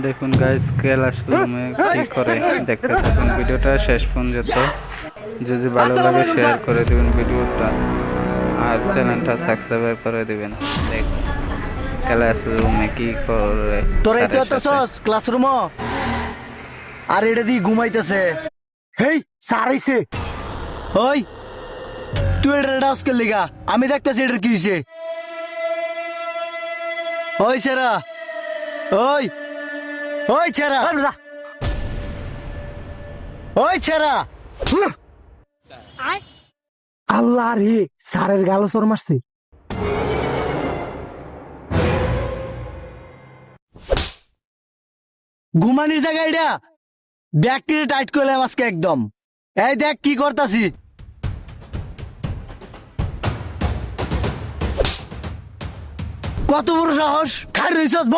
দেখুন গাইস ক্লাসরুমে কি করে দেখতে থাকুন ভিডিওটা শেষ পর্যন্ত। যদি ভালো লাগে শেয়ার করে দিবেন ভিডিওটা আর চ্যানেলটা সাবস্ক্রাইব করে দিবেন। দেখুন ক্লাসরুমে কি করে তোরা স্যারের তো সাথে। ক্লাসরুম আর এটা দিয়ে ঘুমাইতেছে। হেই স্যার আইছে। ওই তুই এটা ডাউস করলি গা? আমি দেখতেছি এটার কি হয়েছে। ওই ছেড়া, ওই ওই ছেড়া, ওই ছেড়া। আল্লাহ রে, স্যারের গাল চোর মারছে। ঘুমানির জায়গা এটা ব্যাগটিরে টাইট করলাম আজকে একদম। এই দেখ কি করতাছি। কত বড় সাহস, খাই রইছস ব